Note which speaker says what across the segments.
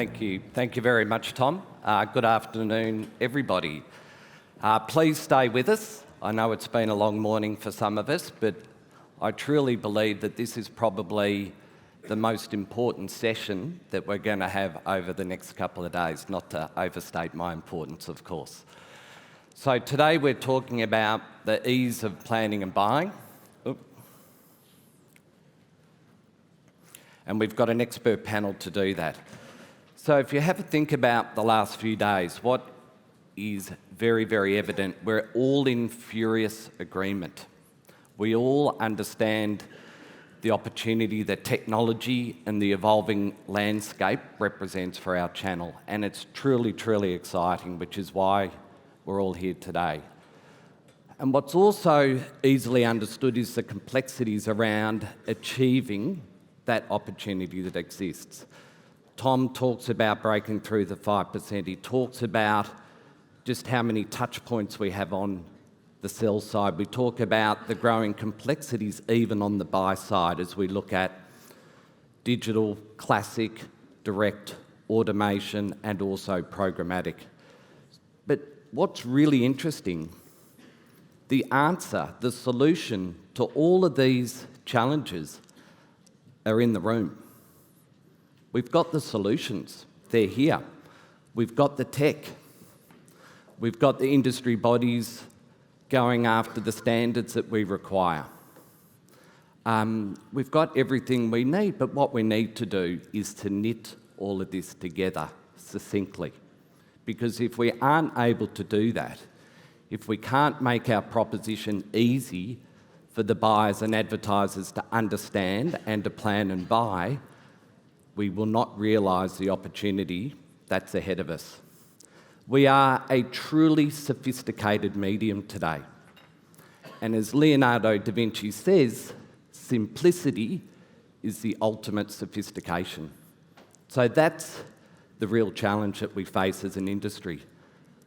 Speaker 1: Thank you. Thank you very much, Tom. Good afternoon, everybody. Please stay with us. I know it's been a long morning for some of us, but I truly believe that this is probably the most important session that we're going to have over the next couple of days, not to overstate my importance, of course. So today we're talking about the ease of planning and buying. And we've got an expert panel to do that. So if you have a think about the last few days, what is very, very evident, we're all in furious agreement. We all understand the opportunity that technology and the evolving landscape represents for our channel. And it's truly, truly exciting, which is why we're all here today. And what's also easily understood is the complexities around achieving that opportunity that exists. Tom talks about breaking through the 5%. He talks about just how many touch points we have on the sell side. We talk about the growing complexities even on the buy side as we look at digital, classic, direct, automation, and also programmatic. But what's really interesting, the answer, the solution to all of these challenges are in the room. We've got the solutions, they're here. We've got the tech. We've got the industry bodies going after the standards that we require. We've got everything we need, but what we need to do is to knit all of this together succinctly. Because if we aren't able to do that, if we can't make our proposition easy for the buyers and advertisers to understand and to plan and buy, we will not realise the opportunity that's ahead of us. We are a truly sophisticated medium today. And as Leonardo da Vinci says, simplicity is the ultimate sophistication. So that's the real challenge that we face as an industry.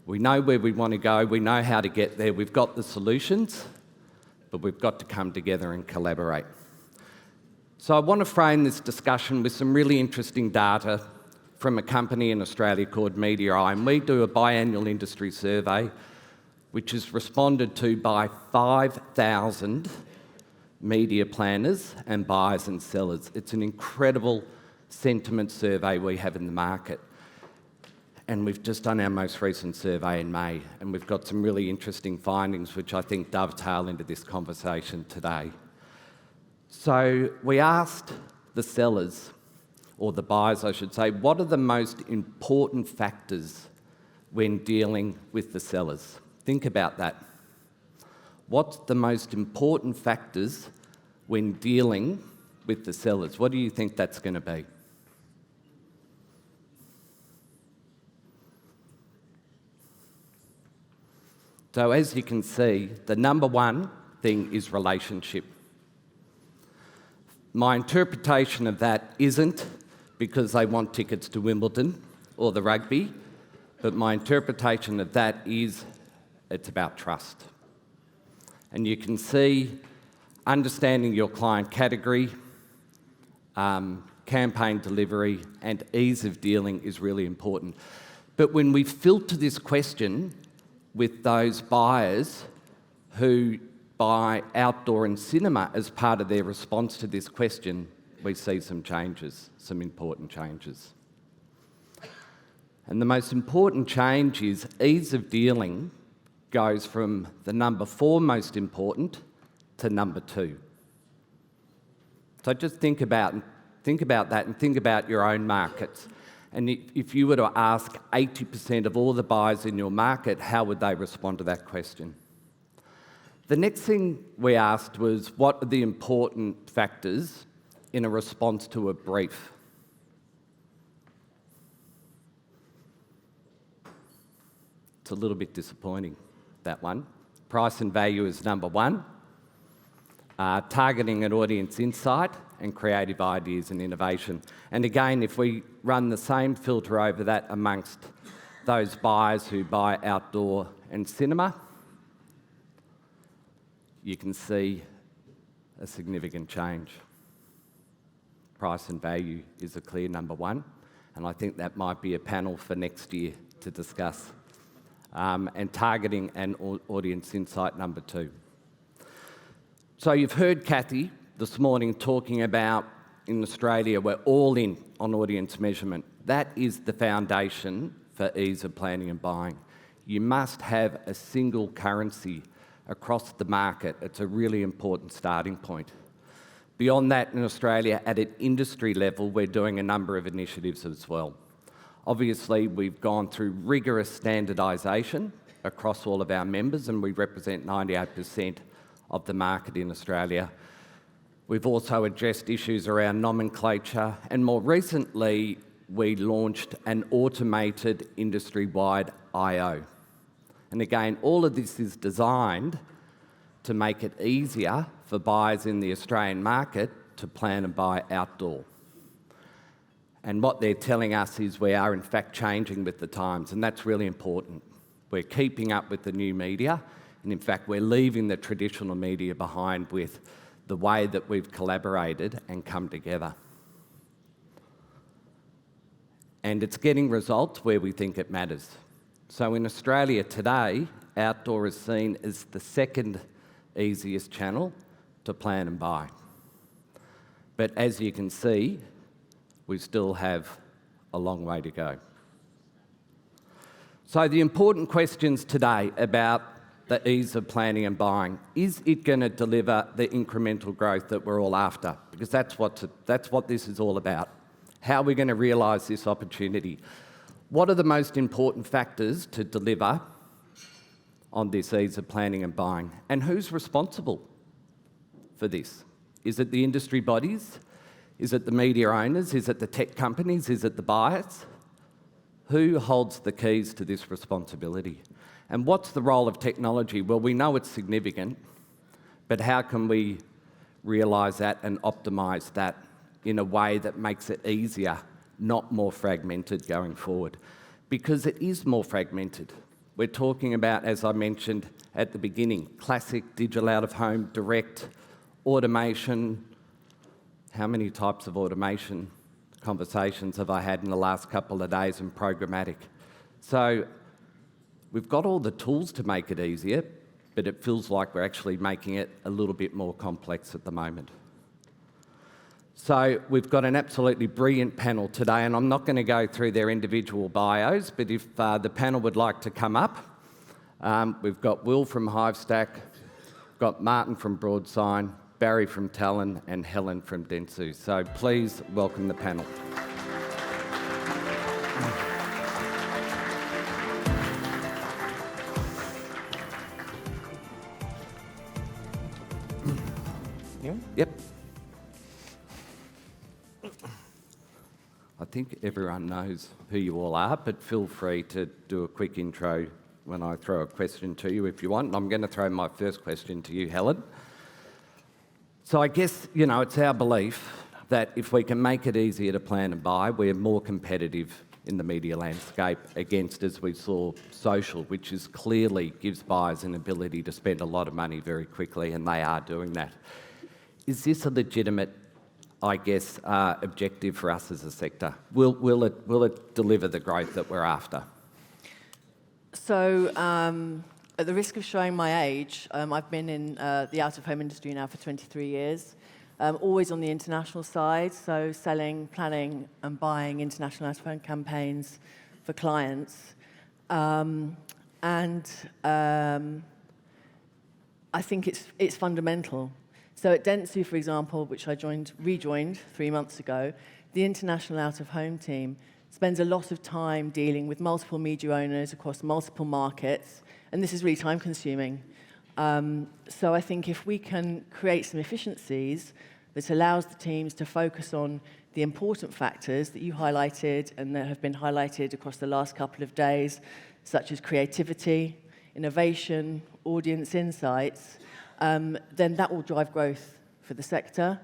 Speaker 1: We know where we want to go, we know how to get there, we've got the solutions, but we've got to come together and collaborate. So I want to frame this discussion with some really interesting data from a company in Australia called EMEA, and we do a biannual industry survey which is responded to by 5,000 media planners and buyers and sellers. It's an incredible sentiment survey we have in the market. And we've just done our most recent survey in May, and we've got some really interesting findings which I think dovetail into this conversation today. So we asked the sellers, or the buyers I should say, what are the most important factors when dealing with the sellers? Think about that. What's the most important factors when dealing with the sellers? What do you think that's going to be? So as you can see, the number one thing is relationship. My interpretation of that isn't because they want tickets to Wimbledon or the rugby, but my interpretation of that is it's about trust. And you can see understanding your client category, campaign delivery, and ease of dealing is really important. But when we filter this question with those buyers who buy outdoor and cinema as part of their response to this question, we see some changes, some important changes. And the most important change is ease of dealing goes from the number 4 most important to number 2. So just think about that and think about your own markets. And if you were to ask 80% of all the buyers in your market, how would they respond to that question? The next thing we asked was, what are the important factors in a response to a brief? It's a little bit disappointing, that one. Price and value is number 1. Targeting and audience insight, and creative ideas and innovation. And again, if we run the same filter over that amongst those buyers who buy outdoor and cinema, you can see a significant change. Price and value is a clear number 1. and I think that might be a panel for next year to discuss. And targeting and audience insight number 2. So you've heard Kathy this morning talking about in Australia we're all in on audience measurement. That is the foundation for ease of planning and buying. You must have a single currency across the market. It's a really important starting point. Beyond that, in Australia, at an industry level, we're doing a number of initiatives as well. Obviously, we've gone through rigorous standardisation across all of our members, and we represent 98% of the market in Australia. We've also addressed issues around nomenclature, and more recently, we launched an automated industry-wide I/O. And again, all of this is designed to make it easier for buyers in the Australian market to plan and buy outdoor. And what they're telling us is we are in fact changing with the times, and that's really important. We're keeping up with the new media, and in fact we're leaving the traditional media behind with the way that we've collaborated and come together. And it's getting results where we think it matters. So in Australia today, outdoor is seen as the second easiest channel to plan and buy. But as you can see, we still have a long way to go. So the important questions today about the ease of planning and buying, is it going to deliver the incremental growth that we're all after? Because that's what this is all about. How are we going to realise this opportunity? What are the most important factors to deliver on this ease of planning and buying? And who's responsible for this? Is it the industry bodies? Is it the media owners? Is it the tech companies? Is it the buyers? Who holds the keys to this responsibility? And what's the role of technology? Well, we know it's significant, but how can we realise that and optimise that in a way that makes it easier, not more fragmented going forward? Because it is more fragmented. We're talking about, as I mentioned at the beginning, classic digital out-of-home, direct, automation. How many types of automation conversations have I had in the last couple of days, and programmatic? So we've got all the tools to make it easier, but it feels like we're actually making it a little bit more complex at the moment. So we've got an absolutely brilliant panel today, and I'm not going to go through their individual bios, but if the panel would like to come up, we've got Will from Hivestack, got Maarten from Broadsign, Barry from Talon, and Helen from Dentsu. So please welcome the panel. Yep. I think everyone knows who you all are, but feel free to do a quick intro when I throw a question to you if you want. I'm going to throw my first question to you, Helen. So I guess, it's our belief that if we can make it easier to plan and buy, we're more competitive in the media landscape against, as we saw, social, which is clearly gives buyers an ability to spend a lot of money very quickly, and they are doing that. Is this a legitimate, objective for us as a sector? Will it deliver the growth that we're after?
Speaker 2: So, at the risk of showing my age, I've been in the out-of-home industry now for 23 years, always on the international side, so selling, planning and buying international out-of-home campaigns for clients. I think it's fundamental. So at Dentsu, for example, which I rejoined 3 months ago, the international out-of-home team spends a lot of time dealing with multiple media owners across multiple markets, and this is really time-consuming. So I think if we can create some efficiencies that allows the teams to focus on the important factors that you highlighted and that have been highlighted across the last couple of days, such as creativity, innovation, audience insights, then that will drive growth for the sector.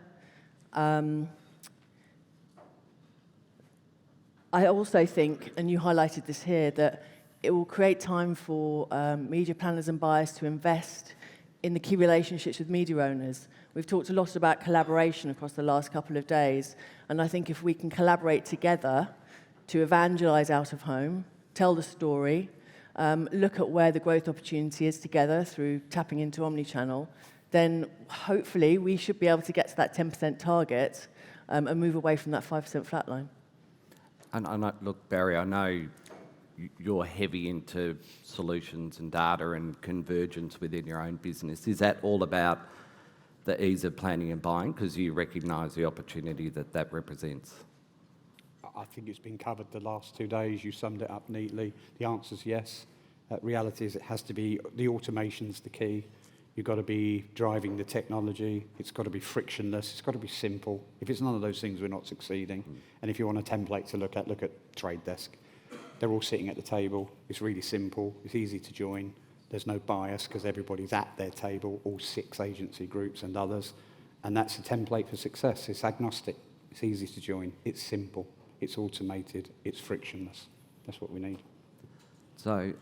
Speaker 2: I also think, and you highlighted this here, that it will create time for media planners and buyers to invest in the key relationships with media owners. We've talked a lot about collaboration across the last couple of days, and I think if we can collaborate together to evangelize out of home, tell the story, look at where the growth opportunity is together through tapping into omnichannel, then hopefully we should be able to get to that 10% target and move away from that 5% flat line.
Speaker 1: And look, Barry, I know you're heavy into solutions and data and convergence within your own business. Is that all about the ease of planning and buying, because you recognise the opportunity that that represents?
Speaker 3: I think it's been covered the last 2 days. You summed it up neatly. The answer's yes. Reality is it has to be, the automation's the key. You've got to be driving the technology. It's got to be frictionless. It's got to be simple. If it's none of those things, we're not succeeding. And if you want a template to look at Trade Desk. They're all sitting at the table. It's really simple. It's easy to join. There's no bias because everybody's at their table, all 6 agency groups and others. And that's a template for success. It's agnostic. It's easy to join. It's simple. It's automated. It's frictionless. That's what we need.
Speaker 1: So,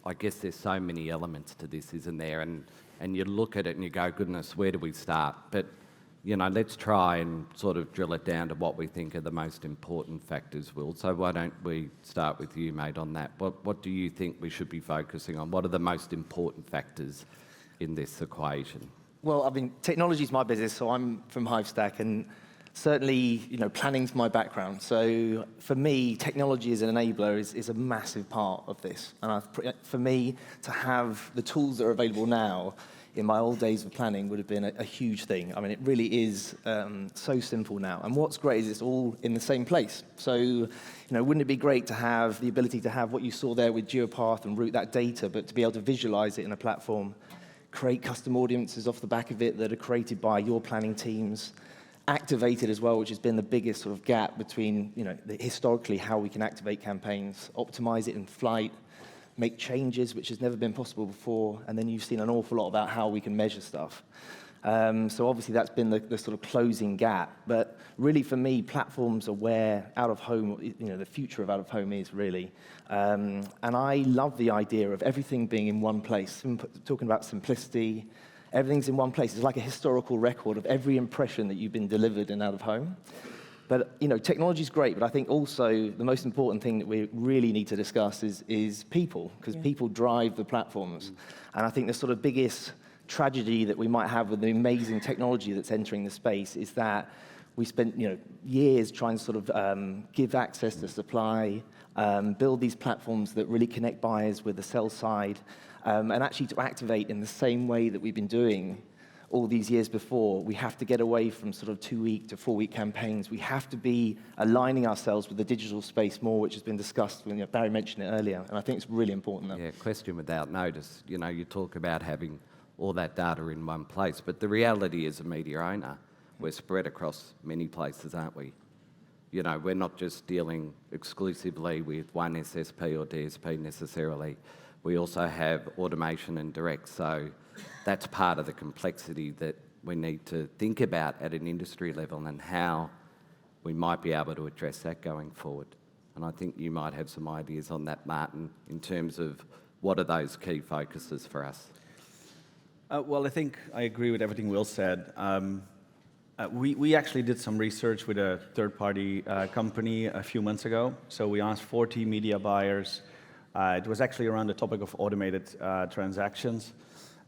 Speaker 1: I guess there's so many elements to this, isn't there? And you look at it and you go, goodness, where do we start? But, let's try and sort of drill it down to what we think are the most important factors, Will. So why don't we start with you, mate, on that? What do you think we should be focusing on? What are the most important factors in this equation?
Speaker 4: Well, I mean, technology is my business, so I'm from Hivestack, and certainly, planning's my background. So for me, technology as an enabler is a massive part of this. And for me, to have the tools that are available now in my old days of planning would have been a huge thing. I mean, it really is so simple now. And what's great is it's all in the same place. So, wouldn't it be great to have the ability to have what you saw there with GeoPath and route that data, but to be able to visualize it in a platform, create custom audiences off the back of it that are created by your planning teams, activated as well, which has been the biggest sort of gap between, historically how we can activate campaigns, optimize it in flight, make changes, which has never been possible before, and then you've seen an awful lot about how we can measure stuff. So obviously that's been the sort of closing gap. But really for me, platforms are where out-of-home, the future of out-of-home is really. And I love the idea of everything being in one place. Talking about simplicity, everything's in one place. It's like a historical record of every impression that you've been delivered in out-of-home. But, technology's great, but I think also the most important thing that we really need to discuss is people, because people drive the platforms. And I think the sort of biggest tragedy that we might have with the amazing technology that's entering the space is that we spent, years trying to sort of give access to supply, build these platforms that really connect buyers with the sell side, and actually to activate in the same way that we've been doing all these years before. We have to get away from sort of 2-week to 4-week campaigns. We have to be aligning ourselves with the digital space more, which has been discussed. Barry mentioned it earlier, and I think it's really important.
Speaker 1: Yeah, question without notice. You talk about having all that data in one place, but the reality is, a media owner, we're spread across many places, aren't we? We're not just dealing exclusively with one SSP or DSP necessarily. We also have automation and direct, so that's part of the complexity that we need to think about at an industry level and how we might be able to address that going forward. And I think you might have some ideas on that, Maarten, in terms of what are those key focuses for us?
Speaker 5: Well, I think I agree with everything Will said. We actually did some research with a third-party company a few months ago. So we asked 40 media buyers. It was actually around the topic of automated transactions.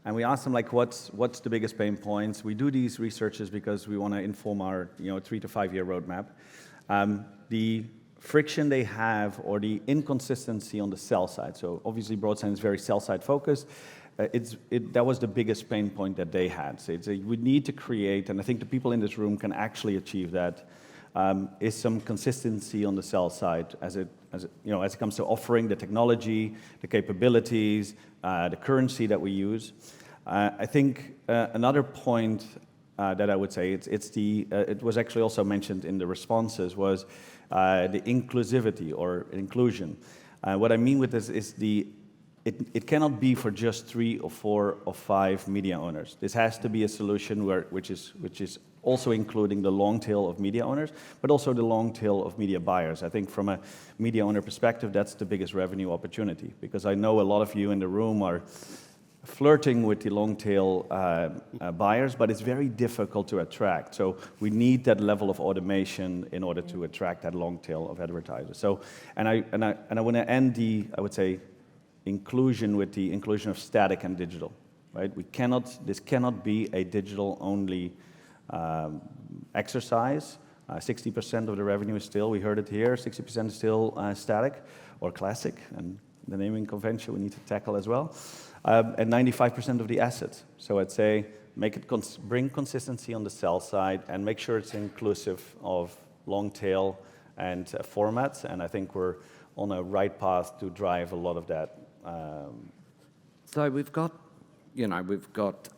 Speaker 5: And we asked them, what's the biggest pain points? We do these researches because we want to inform our 3 to 5 year roadmap. The friction they have, or the inconsistency on the sell side. So obviously Broadsign is very sell side focused. That was the biggest pain point that they had. So we need to create, and I think the people in this room can actually achieve that, is some consistency on the sell side as it comes to offering the technology, the capabilities, the currency that we use. I think another point that I would say it was actually also mentioned in the responses was the inclusivity or inclusion. What I mean with this is it cannot be for just 3 or 4 or 5 media owners. This has to be a solution which is also including the long tail of media owners, but also the long tail of media buyers. I think from a media owner perspective, that's the biggest revenue opportunity, because I know a lot of you in the room are flirting with the long-tail buyers, but it's very difficult to attract. So we need that level of automation in order to attract that long tail of advertisers. So, and I want to end I would say, inclusion with the inclusion of static and digital, right? This cannot be a digital-only exercise. 60% of the revenue is still, we heard it here, 60% is still static or classic, and the naming convention we need to tackle as well. And 95% of the assets. So I'd say bring consistency on the sell side and make sure it's inclusive of long tail and formats. And I think we're on a right path to drive a lot of that.
Speaker 1: So we've got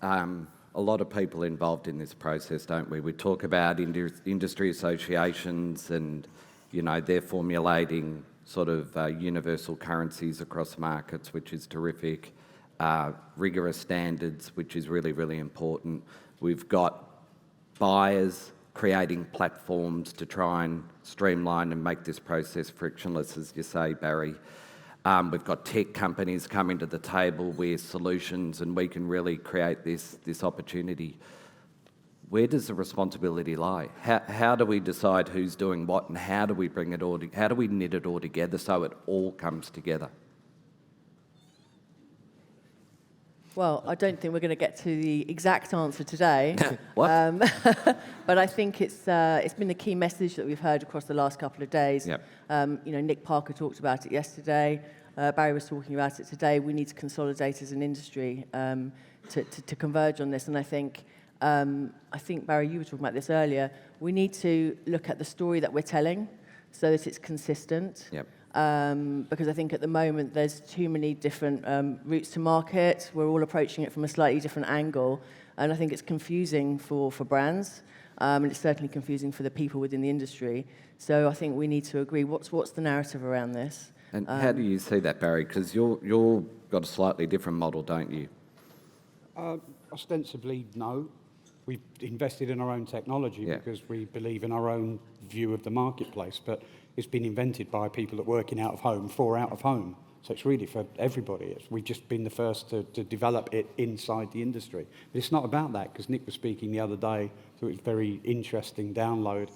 Speaker 1: a lot of people involved in this process, don't we? We talk about industry associations and, they're formulating sort of universal currencies across markets, which is terrific. Rigorous standards, which is really, really important. We've got buyers creating platforms to try and streamline and make this process frictionless, as you say, Barry. We've got tech companies coming to the table with solutions, and we can really create this opportunity. Where does the responsibility lie? How do we decide who's doing what, and how do we bring it all? How do we knit it all together so it all comes together?
Speaker 2: Well, I don't think we're going to get to the exact answer today.
Speaker 1: What?
Speaker 2: But I think it's been the key message that we've heard across the last couple of days.
Speaker 1: Yep.
Speaker 2: Nick Parker talked about it yesterday. Barry was talking about it today. We need to consolidate as an industry to converge on this. And I think, Barry, you were talking about this earlier. We need to look at the story that we're telling so that it's consistent.
Speaker 1: Yep.
Speaker 2: Because I think at the moment there's too many different routes to market. We're all approaching it from a slightly different angle, and I think it's confusing for brands, and it's certainly confusing for the people within the industry. So I think we need to agree what's the narrative around this.
Speaker 1: And how do you see that, Barry? Because you've got a slightly different model, don't you?
Speaker 3: Ostensibly, no. We've invested in our own technology because we believe in our own view of the marketplace, but it's been invented by people that work in out of home for out of home. So it's really for everybody. We've just been the first to develop it inside the industry. But it's not about that, because Nick was speaking the other day, so it was a very interesting download.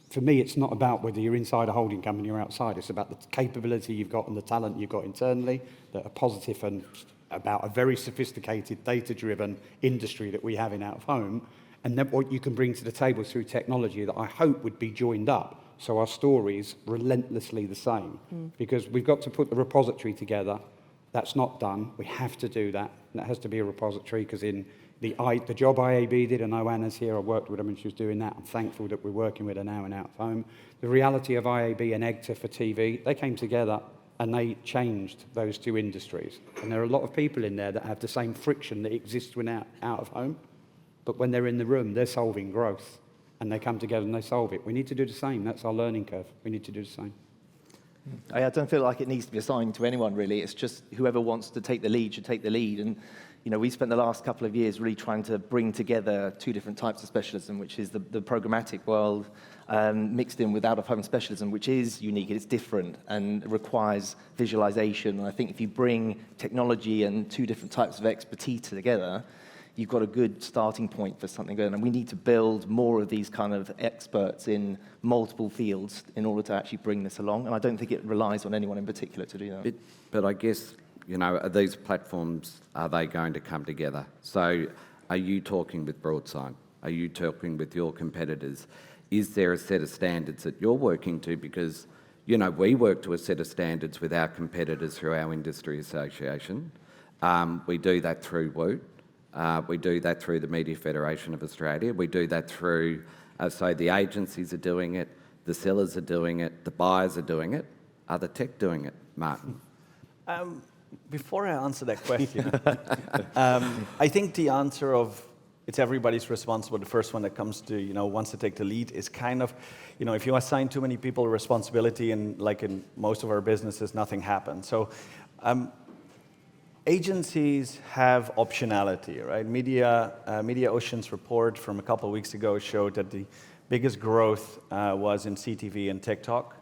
Speaker 3: For me, it's not about whether you're inside a holding company or outside. It's about the capability you've got and the talent you've got internally that are positive, and about a very sophisticated, data-driven industry that we have in out of home, and then what you can bring to the table through technology that I hope would be joined up. So our story's relentlessly the same, because we've got to put the repository together. That's not done. We have to do that. And that has to be a repository, because in the job IAB did, and Anna's here, I worked with her when she was doing that. I'm thankful that we're working with her now and out of home. The reality of IAB and EGTA for TV, they came together and they changed those two industries. And there are a lot of people in there that have the same friction that exists when out of home. But when they're in the room, they're solving growth. And they come together and they solve it. We need to do the same. That's our learning curve. We need to do the same.
Speaker 4: I don't feel like it needs to be assigned to anyone, really. It's just whoever wants to take the lead should take the lead. And, we spent the last couple of years really trying to bring together two different types of specialism, which is the programmatic world mixed in with out-of-home specialism, which is unique, it's different, and requires visualization. And I think if you bring technology and two different types of expertise together, you've got a good starting point for something going. And we need to build more of these kind of experts in multiple fields in order to actually bring this along. And I don't think it relies on anyone in particular to do that.
Speaker 1: But I guess, are these platforms, are they going to come together? So are you talking with Broadsign? Are you talking with your competitors? Is there a set of standards that you're working to? Because, we work to a set of standards with our competitors through our industry association. We do that through Woot. We do that through the Media Federation of Australia. We do that through, so the agencies are doing it, the sellers are doing it, the buyers are doing it. Are the tech doing it, Maarten?
Speaker 5: Before I answer that question, I think the answer of it's everybody's responsible, the first one that comes to, wants to take the lead, is kind of, if you assign too many people a responsibility, and like in most of our businesses, nothing happens. So agencies have optionality, right? Media Ocean's report from a couple of weeks ago showed that the biggest growth was in CTV and TikTok.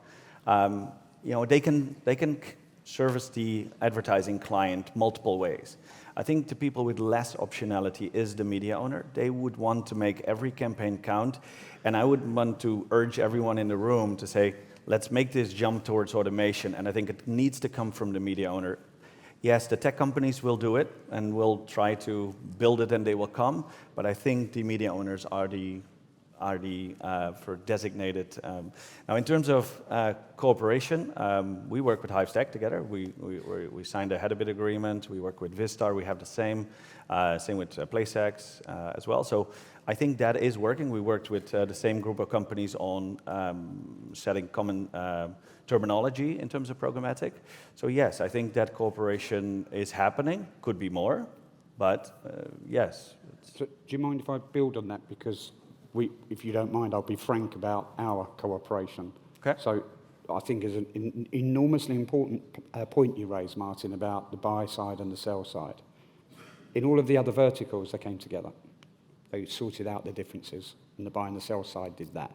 Speaker 5: They can service the advertising client multiple ways. I think the people with less optionality is the media owner. They would want to make every campaign count, and I would want to urge everyone in the room to say, let's make this jump towards automation, and I think it needs to come from the media owner. Yes, the tech companies will do it, and will try to build it, and they will come, but I think the media owners are the for designated. Now, in terms of cooperation, we work with Hivestack together. We signed a head-of-bid agreement. We work with Vistar. We have the same with PlaySex as well. So I think that is working. We worked with the same group of companies on setting common terminology in terms of programmatic. So yes, I think that cooperation is happening. Could be more, but yes.
Speaker 3: So, do you mind if I build on that? Because if you don't mind, I'll be frank about our cooperation.
Speaker 5: Okay.
Speaker 3: So I think is an enormously important point you raised, Maarten, about the buy side and the sell side. In all of the other verticals, they came together. They sorted out the differences, and the buy and the sell side did that.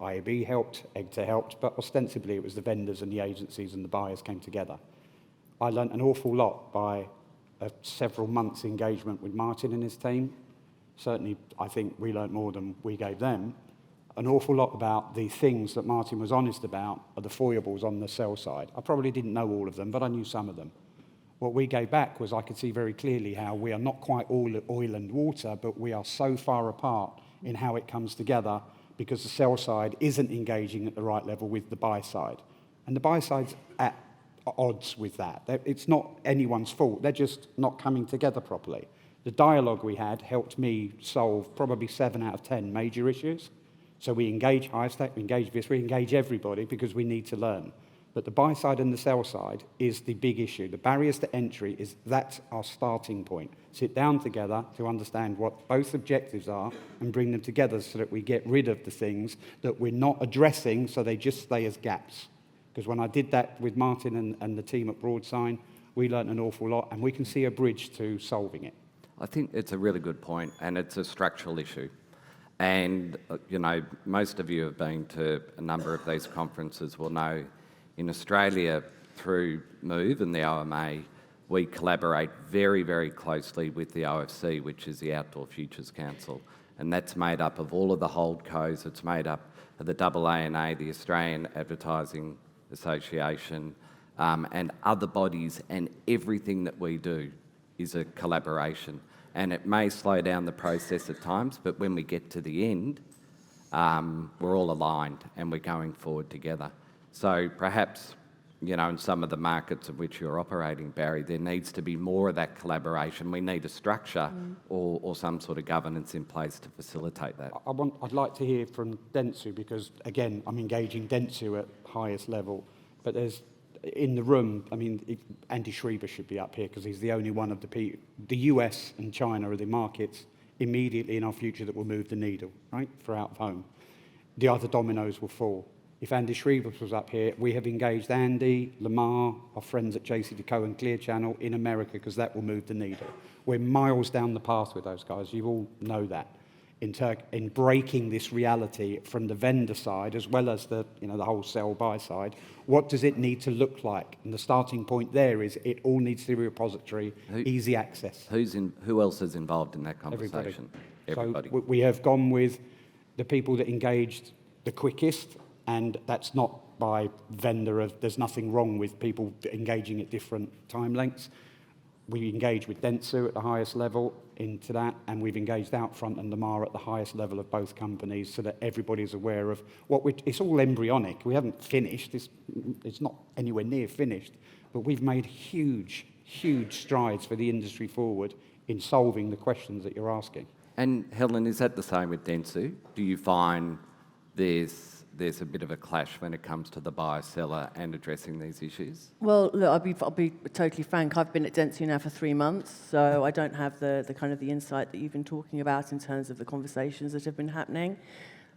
Speaker 3: IAB helped, EGTA helped, but ostensibly it was the vendors and the agencies and the buyers came together. I learnt an awful lot by a several months engagement with Maarten and his team. Certainly, I think we learnt more than we gave them. An awful lot about the things that Maarten was honest about are the foibles on the sell side. I probably didn't know all of them, but I knew some of them. What we gave back was I could see very clearly how we are not quite all oil and water, but we are so far apart in how it comes together because the sell side isn't engaging at the right level with the buy side. And the buy side's at odds with that. It's not anyone's fault. They're just not coming together properly. The dialogue we had helped me solve probably 7 out of 10 major issues. So we engage Hivestack, we engage this, we engage everybody because we need to learn. But the buy side and the sell side is the big issue. The barriers to entry that's our starting point. Sit down together to understand what both objectives are and bring them together so that we get rid of the things that we're not addressing so they just stay as gaps. Because when I did that with Maarten and the team at Broadsign, we learned an awful lot and we can see a bridge to solving it.
Speaker 1: I think it's a really good point, and it's a structural issue. And, you know, most of you have been to a number of these conferences will know in Australia, through MOVE and the OMA, we collaborate very, very closely with the OFC, which is the Outdoor Futures Council. And that's made up of all of the holdcos. It's made up of the AANA, the Australian Advertising Association, and other bodies, and everything that we do is a collaboration. And it may slow down the process at times, but when we get to the end, we're all aligned and we're going forward together. So perhaps, you know, in some of the markets of which you're operating, Barry, there needs to be more of that collaboration. We need a structure or some sort of governance in place to facilitate that.
Speaker 3: I'd like to hear from Dentsu because, again, I'm engaging Dentsu at highest level, but there's in the room, I mean, Andy Schreiber should be up here because he's the only one of the US and China are the markets immediately in our future that will move the needle, right, for out of home. The other dominoes will fall. If Andy Schreiber was up here, we have engaged Andy, Lamar, our friends at JCDecaux and Clear Channel in America because that will move the needle. We're miles down the path with those guys. You all know that. In breaking this reality from the vendor side as well as the wholesale buy side, what does it need to look like? And the starting point there is it all needs to be a repository, easy access.
Speaker 1: Who else is involved in that conversation? Everybody.
Speaker 3: So we have gone with the people that engaged the quickest, and that's not by vendor. There's nothing wrong with people engaging at different time lengths. We engage with Dentsu at the highest level into that, and we've engaged Outfront and Lamar at the highest level of both companies so that everybody's aware of it's all embryonic. We haven't finished. It's not anywhere near finished, but we've made huge, huge strides for the industry forward in solving the questions that you're asking.
Speaker 1: And Helen, is that the same with Dentsu? Do you find there's a bit of a clash when it comes to the buyer-seller and addressing these issues?
Speaker 2: Well, look, I'll be totally frank. I've been at Dentsu now for 3 months, so I don't have the kind of the insight that you've been talking about in terms of the conversations that have been happening.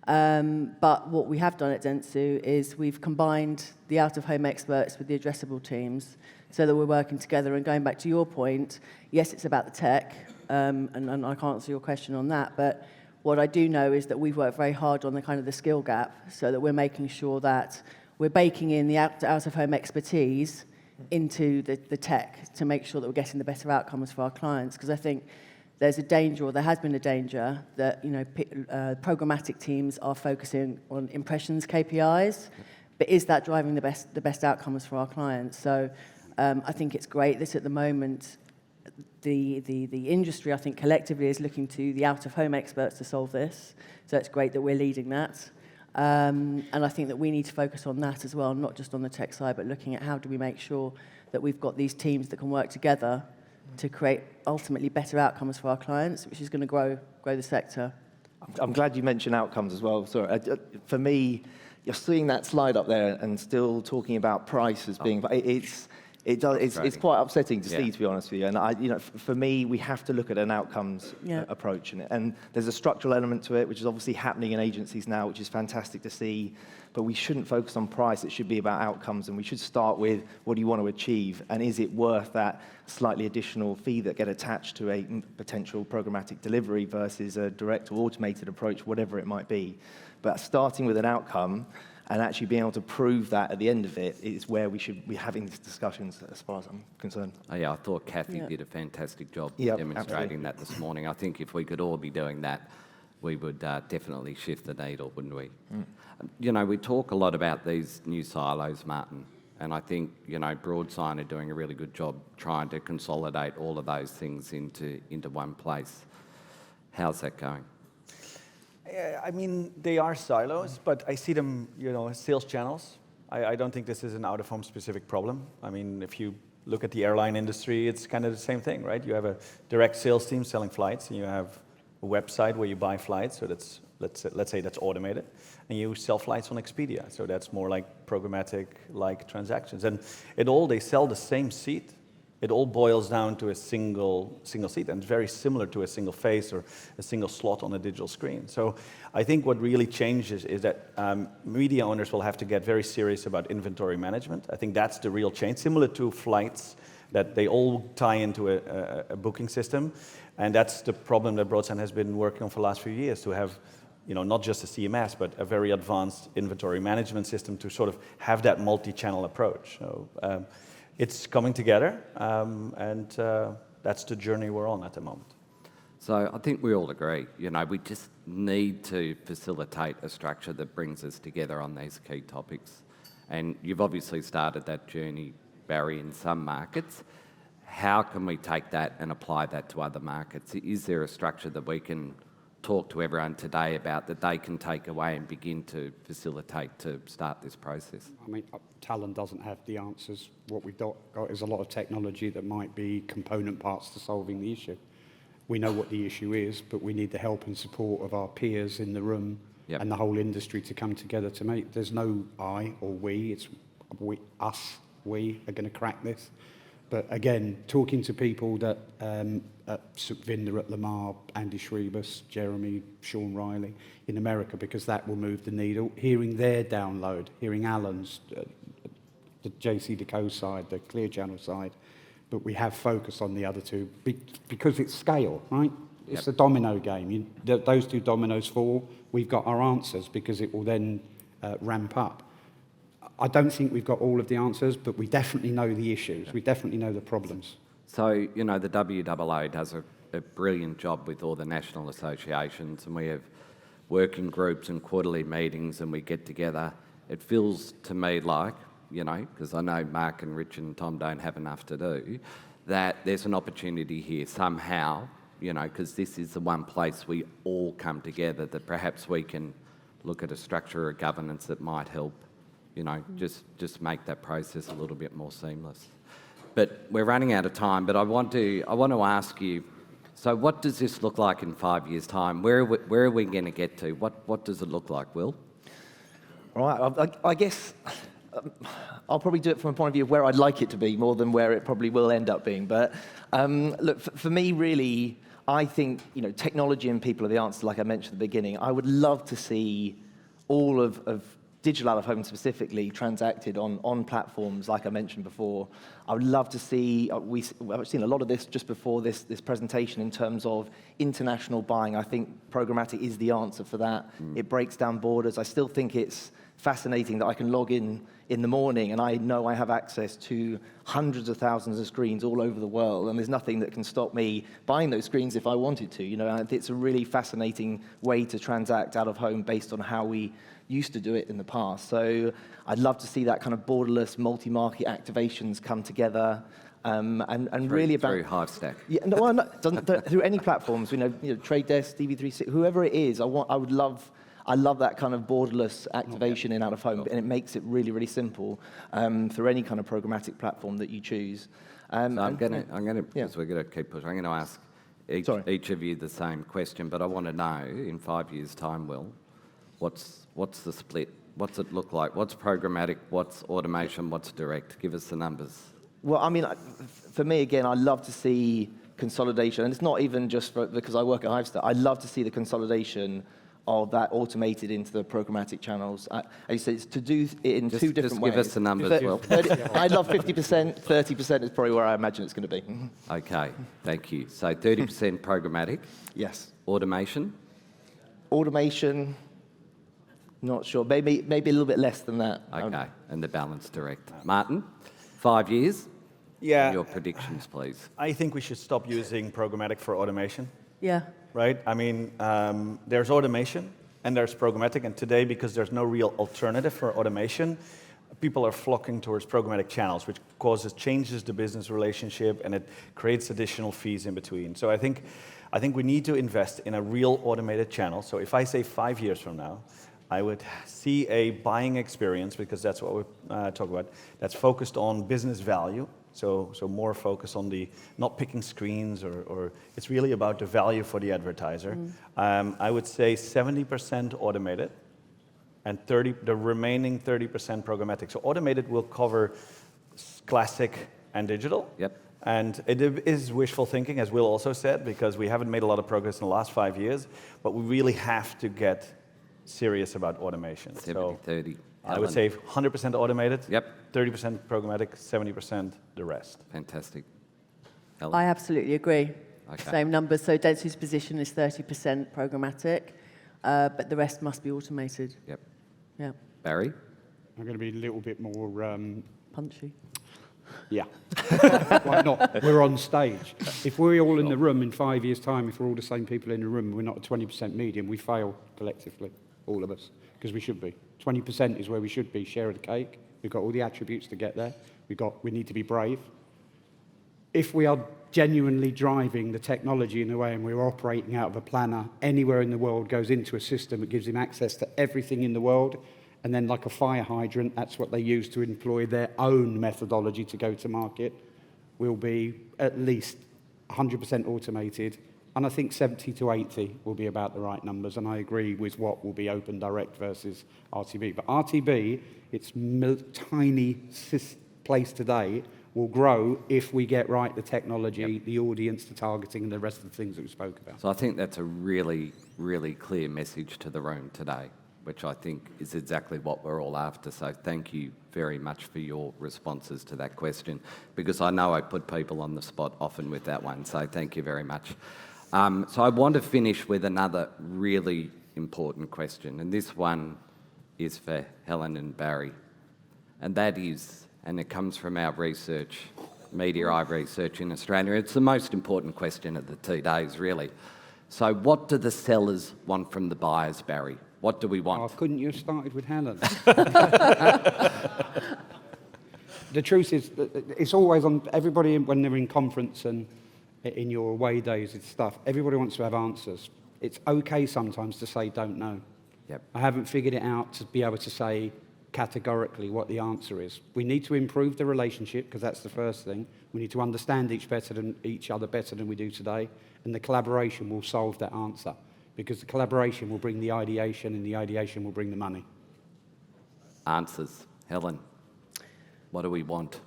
Speaker 2: But what we have done at Dentsu is we've combined the out-of-home experts with the addressable teams so that we're working together. And going back to your point, yes, it's about the tech, and I can't answer your question on that, but what I do know is that we've worked very hard on the kind of the skill gap so that we're making sure that we're baking in the out-of-home expertise into the tech to make sure that we're getting the better outcomes for our clients. Because I think there's a danger, or there has been a danger, that programmatic teams are focusing on impressions KPIs, but is that driving the best outcomes for our clients? So I think it's great that at the moment the industry, I think collectively, is looking to the out-of-home experts to solve this. So it's great that we're leading that. And I think that we need to focus on that as well, not just on the tech side, but looking at how do we make sure that we've got these teams that can work together to create ultimately better outcomes for our clients, which is going to grow the sector.
Speaker 4: I'm glad you mentioned outcomes as well. Sorry, for me, you're seeing that slide up there and still talking about price as being it's quite upsetting to see, to be honest with you. And for me, we have to look at an outcomes approach, and there's a structural element to it, which is obviously happening in agencies now, which is fantastic to see. But we shouldn't focus on price. It should be about outcomes, and we should start with what do you want to achieve, and is it worth that slightly additional fee that get attached to a potential programmatic delivery versus a direct or automated approach, whatever it might be. But starting with an outcome and actually being able to prove that at the end of it is where we should be having these discussions, as far as I'm concerned.
Speaker 1: Oh, yeah, I thought Kathy did a fantastic job demonstrating that this morning. I think if we could all be doing that, we would definitely shift the needle, wouldn't we? We talk a lot about these new silos, Maarten, and I think, Broadsign are doing a really good job trying to consolidate all of those things into one place. How's that going?
Speaker 5: I mean, they are silos, but I see them, as sales channels. I don't think this is an out-of-home specific problem. I mean, if you look at the airline industry, it's kind of the same thing, right? You have a direct sales team selling flights, and you have a website where you buy flights, so that's, let's say that's automated, and you sell flights on Expedia, so that's more like programmatic-like transactions. And they sell the same seat. It all boils down to a single seat, and it's very similar to a single face or a single slot on a digital screen. So I think what really changes is that media owners will have to get very serious about inventory management. I think that's the real change, similar to flights, that they all tie into a booking system. And that's the problem that Broadsign has been working on for the last few years, to have not just a CMS, but a very advanced inventory management system to sort of have that multi-channel approach. So it's coming together, and that's the journey we're on at the moment.
Speaker 1: So I think we all agree, we just need to facilitate a structure that brings us together on these key topics. And you've obviously started that journey, Barry, in some markets. How can we take that and apply that to other markets? Is there a structure that we can talk to everyone today about that they can take away and begin to facilitate to start this process?
Speaker 3: I mean, Talon doesn't have the answers. What we've got is a lot of technology that might be component parts to solving the issue. We know what the issue is, but we need the help and support of our peers in the room and the whole industry to come together to make. There's no I or we, it's we are going to crack this. But again, talking to people that at Vinder, at Lamar, Andy Schrebus, Jeremy, Sean Riley in America, because that will move the needle. Hearing their download, hearing Alan's, the JC Deco side, the Clear Channel side, but we have focus on the other two because it's scale, right? It's a domino game. Those two dominoes fall, we've got our answers because it will then ramp up. I don't think we've got all of the answers, but we definitely know the issues. We definitely know the problems.
Speaker 1: So, the WAA does a brilliant job with all the national associations, and we have working groups and quarterly meetings, and we get together. It feels to me like, because I know Mark and Rich and Tom don't have enough to do, that there's an opportunity here somehow, because this is the one place we all come together, that perhaps we can look at a structure or governance that might help just make that process a little bit more seamless. But we're running out of time, but I want to ask you, so what does this look like in 5 years' time? Where are we going to get to? What does it look like, Will?
Speaker 4: All right, I guess I'll probably do it from a point of view of where I'd like it to be more than where it probably will end up being. But look, for me, really, I think technology and people are the answer, like I mentioned at the beginning. I would love to see all of digital out-of-home specifically transacted on platforms like I mentioned before. I would love to see, we've seen a lot of this just before this presentation in terms of international buying. I think programmatic is the answer for that. It breaks down borders. I still think it's fascinating that I can log in the morning and I know I have access to hundreds of thousands of screens all over the world, and there's nothing that can stop me buying those screens if I wanted to. And it's a really fascinating way to transact out of home based on how we used to do it in the past. So I'd love to see that kind of borderless multi-market activations come together. And really about
Speaker 1: through Hivestack.
Speaker 4: Yeah, no, well, through any platforms, Trade Desk, DV360, whoever it is, I love that kind of borderless activation in out of home, and it makes it really, really simple through any kind of programmatic platform that you choose.
Speaker 1: So I'm going to, because we're going to keep pushing. I'm going to ask each of you the same question, but I want to know in 5 years' time, Will, what's the split? What's it look like? What's programmatic? What's automation? What's direct? Give us the numbers.
Speaker 4: Well, I mean, for me, again, I love to see consolidation, and it's not even just because I work at Hivestack. I love to see the consolidation of that automated into the programmatic channels. As you said, it's to do it in two different ways.
Speaker 1: Just give us the numbers, Will.
Speaker 4: I love 50%, 30% is probably where I imagine it's going to be.
Speaker 1: Okay, thank you. So 30% programmatic.
Speaker 4: Yes.
Speaker 1: Automation?
Speaker 4: Automation, not sure. Maybe a little bit less than that.
Speaker 1: Okay, and the balance direct. Maarten, 5 years?
Speaker 5: Yeah.
Speaker 1: Your predictions, please.
Speaker 5: I think we should stop using programmatic for automation.
Speaker 2: Yeah.
Speaker 5: Right? I mean, there's automation and there's programmatic, and today, because there's no real alternative for automation, people are flocking towards programmatic channels, which changes the business relationship, and it creates additional fees in between. So I think we need to invest in a real automated channel. So if I say 5 years from now, I would see a buying experience, because that's what we talk about, that's focused on business value. So more focus on the not picking screens, or it's really about the value for the advertiser. I would say 70% automated and the remaining 30% programmatic. So automated will cover classic and digital.
Speaker 1: Yep.
Speaker 5: And it is wishful thinking, as Will also said, because we haven't made a lot of progress in the last 5 years, but we really have to get serious about automation.
Speaker 1: 70-30.
Speaker 5: I would say 100% automated.
Speaker 1: Yep.
Speaker 5: 30% programmatic, 70% the rest.
Speaker 1: Fantastic. Helen?
Speaker 2: I absolutely agree.
Speaker 1: Okay.
Speaker 2: Same numbers. So Dentsu's position is 30% programmatic, but the rest must be automated.
Speaker 1: Yep.
Speaker 2: Yeah.
Speaker 1: Barry?
Speaker 3: I'm going to be a little bit more...
Speaker 2: Punchy.
Speaker 3: Yeah. Why not? We're on stage. If we're all in the room in 5 years' time, if we're all the same people in the room, we're not a 20% medium, we fail collectively, all of us, because we should be. 20% is where we should be, share of the cake. We've got all the attributes to get there. We need to be brave. If we are genuinely driving the technology in a way and we're operating out of a planner anywhere in the world, goes into a system that gives him access to everything in the world, and then like a fire hydrant, that's what they use to employ their own methodology to go to market, will be at least 100% automated. And I think 70 to 80 will be about the right numbers. And I agree with what will be open direct versus RTB. But RTB, its tiny place today, will grow if we get right the technology, the audience, the targeting, and the rest of the things that we spoke about.
Speaker 1: So I think that's a really, really clear message to the room today, which I think is exactly what we're all after. So thank you very much for your responses to that question, because I know I put people on the spot often with that one. So thank you very much. So I want to finish with another really important question, and this one is for Helen and Barry. And that is, and it comes from our research, Media Eye research in Australia, it's the most important question of the 2 days, really. So what do the sellers want from the buyers, Barry? What do we want?
Speaker 3: Oh, couldn't you have started with Helen? The truth is, it's always on everybody when they're in conference and in your away days and stuff, everybody wants to have answers. It's okay sometimes to say don't know.
Speaker 1: Yep.
Speaker 3: I haven't figured it out to be able to say categorically what the answer is. We need to improve the relationship, because that's the first thing. We need to understand each other better than we do today, and the collaboration will solve that answer, because the collaboration will bring the ideation, and the ideation will bring the money.
Speaker 1: Answers. Helen, what do we want?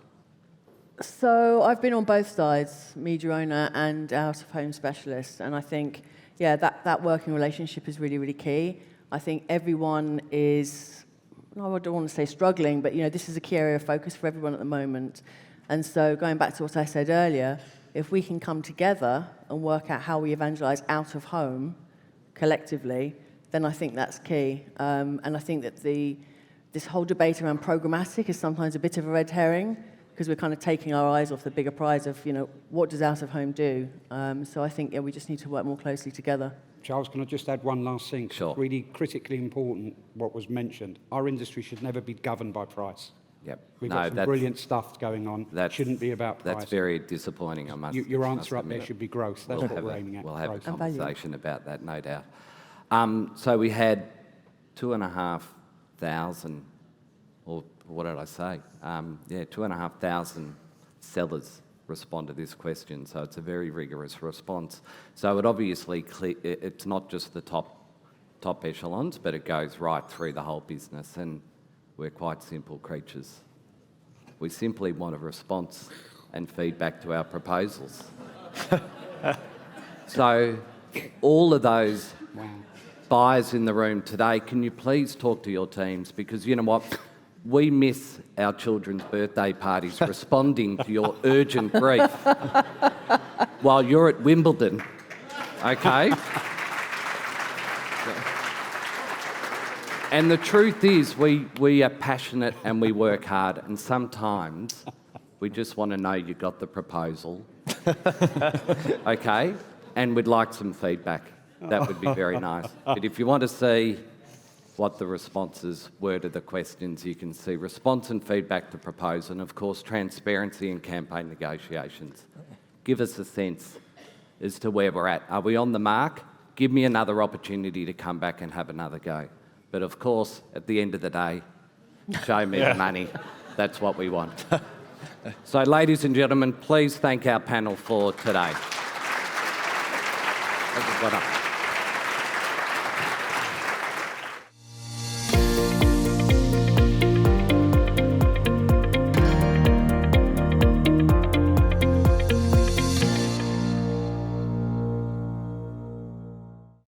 Speaker 2: So I've been on both sides, media owner and out-of-home specialist, and I think, yeah, that working relationship is really, really key. I think everyone is, I don't want to say struggling, but this is a key area of focus for everyone at the moment. And so going back to what I said earlier, if we can come together and work out how we evangelize out of home collectively, then I think that's key. And I think that the this whole debate around programmatic is sometimes a bit of a red herring because we're kind of taking our eyes off the bigger prize of, what does out of home do? So I think, we just need to work more closely together.
Speaker 3: Charles, can I just add one last thing?
Speaker 1: Sure.
Speaker 3: Really critically important, what was mentioned. Our industry should never be governed by price.
Speaker 1: Yep.
Speaker 3: We've got some brilliant stuff going on. That shouldn't be about price.
Speaker 1: That's very disappointing, I must
Speaker 3: Your answer up
Speaker 1: admit.
Speaker 3: there should be growth. That's what we're aiming at.
Speaker 1: We'll have a
Speaker 3: growth.
Speaker 1: conversation about that, no doubt. So we had 2,500, or what did I say? 2,500 sellers respond to this question, so it's a very rigorous response. So it obviously, it's not just the top echelons, but it goes right through the whole business, and we're quite simple creatures. We simply want a response and feedback to our proposals. So all of those buyers in the room today, can you please talk to your teams? Because you know what? We miss our children's birthday parties responding to your urgent brief while you're at Wimbledon, okay? And the truth is, we are passionate and we work hard, and sometimes we just want to know you got the proposal, okay? And we'd like some feedback. That would be very nice. But if you want to see what the responses were to the questions, you can see response and feedback to proposal, and of course transparency in campaign negotiations. Give us a sense as to where we're at. Are we on the mark? Give me another opportunity to come back and have another go. But of course, at the end of the day, show me the money. That's what we want. So ladies and gentlemen, please thank our panel for today.